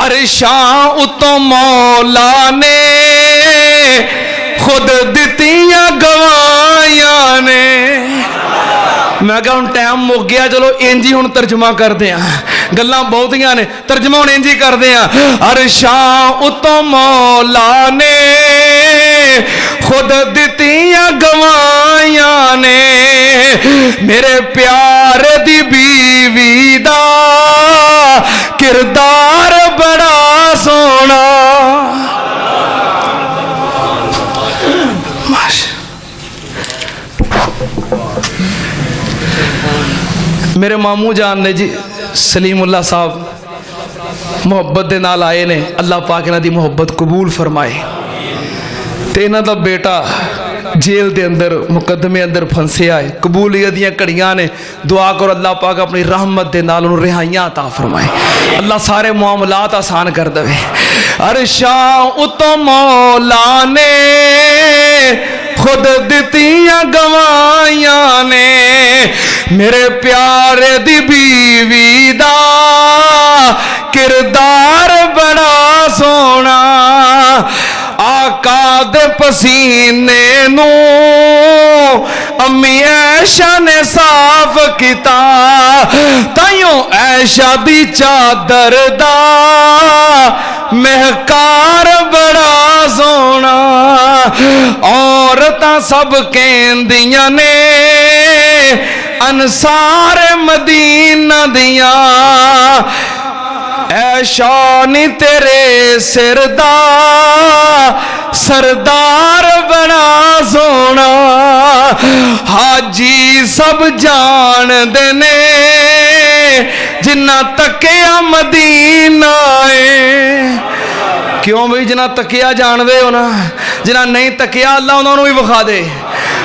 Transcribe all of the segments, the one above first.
अरशां उतों मौला ने खुद दित्तियां गवाइयां ने। मैं क्या हुण टाइम मुक गया, चलो इंजी हुण तर्जमा करते हैं, गल्लां बहुतियां ने, तर्जमा हुण इंजी करते हैं। अरशां उतों मौला ने खुद दित्तियां गवाइयां ने, मेरे प्यार दी बीवी दा किरदार बड़ा सोना। मेरे मामू जान ने जी सलीमुल्ला साहब मुहब्बत दे नाल आए ने, अल्लाह पाक इन्हां दी मुहब्बत कबूल फरमाए। ते इन्हां दा बेटा जेल दे अंदर मुकदमे अंदर फंसिया है, कबूलियत दियां घड़ियां ने, दुआ करो अल्लाह पाक अपनी रहमत दे नाल उन्हें रिहाइयां अता फरमाए, अल्लाह सारे मामलात आसान कर दे। अरशां उतों मौला ने खुद दित्तियां गवाइयां ने, मेरे प्यारे दी बीवी दा किरदार बड़ा सोना। आका दे पसीने नू अम्मी ऐशा ने साफ किता, ताइयों ऐशा दी चादर दा महकार बड़ा सोना। औरतां सब कहंदियां ने अंसार मदीना दिया, ऐशा नी तेरे सिर दा सरदार बना सोना। हाजी सब जान देने जिन्ना तकिया मदीना है। क्यों भाई, जिन्ना तकिया जानते हो ना, जिन्ना नहीं तकिया अल्लाह उन्होंने भी विखा दे,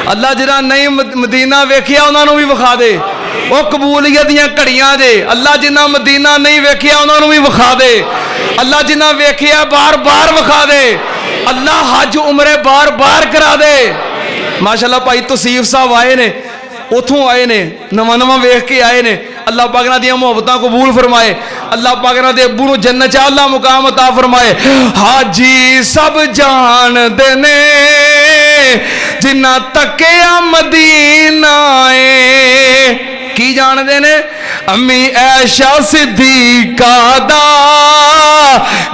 अल्लाह जिन्ना नहीं मदीना वेखिया उन्होंने भी विखा दे। वो कबूलियत दियां घड़ियां जे, अल्लाह जिन्ना मदीना नहीं वेखिया उन्होंने भी विखा दे, अल्लाह जिन्ना वेखिया बार बार विखा दे, अल्लाह हज उमरे बार बार करा दे। माशाअल्लाह भाई तौसीफ साहब आए ने, उथों आए ने, नवा नवा वेख के आए ने, अल्लाह पाक इन्हां दियां मुहब्बतां कबूल फरमाए, अल्लाह पाक इन्हां दे अब्बू नूं जन्नत च अल्लाह मुकाम अता फरमाए। हाजी सब जान देने जिन्ना तकिया मदीना है, की जानते ने अम्मी ऐशा सिद्दीका दा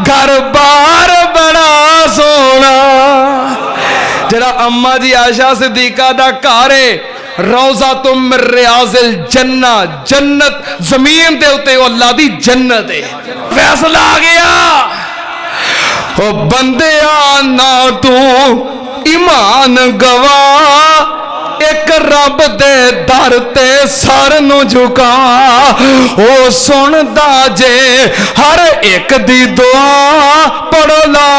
घर बार बड़ा सोना। जरा अम्मा जी आयशा सिद्दीका दा घर है, रोज़ा तुम रियाज़िल जन्ना, जन्नत जमीन दे उत्ते अल्लाह दी जन्नत है। फैसला आ गया, ओ बंदिया ना तू ईमान गवा, एक रब दे दर ते सर नू झुका, ओ सुनदा जे हर एक दी दुआ, पढ़ो ला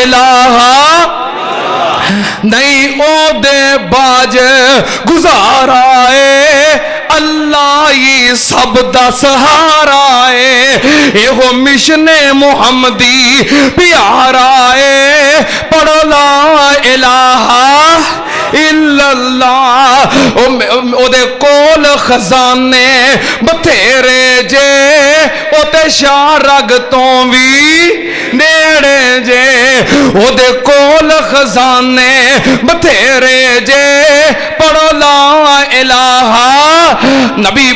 इलाहा नहीं ओ दे बाज गुजारा है, अल्लाह ही सब दा सहारा है। एहो मिशने मुहम्मदी प्यारा है, पढ़ो ला इलाहा इल्लल्लाह। ओदे कोल खजाने बथेरे जे, ओते शाह रग तो भी नेड़े जे, ओदे कोल खजाने बथेरे जे, पढ़ो ला इलाहा। नबी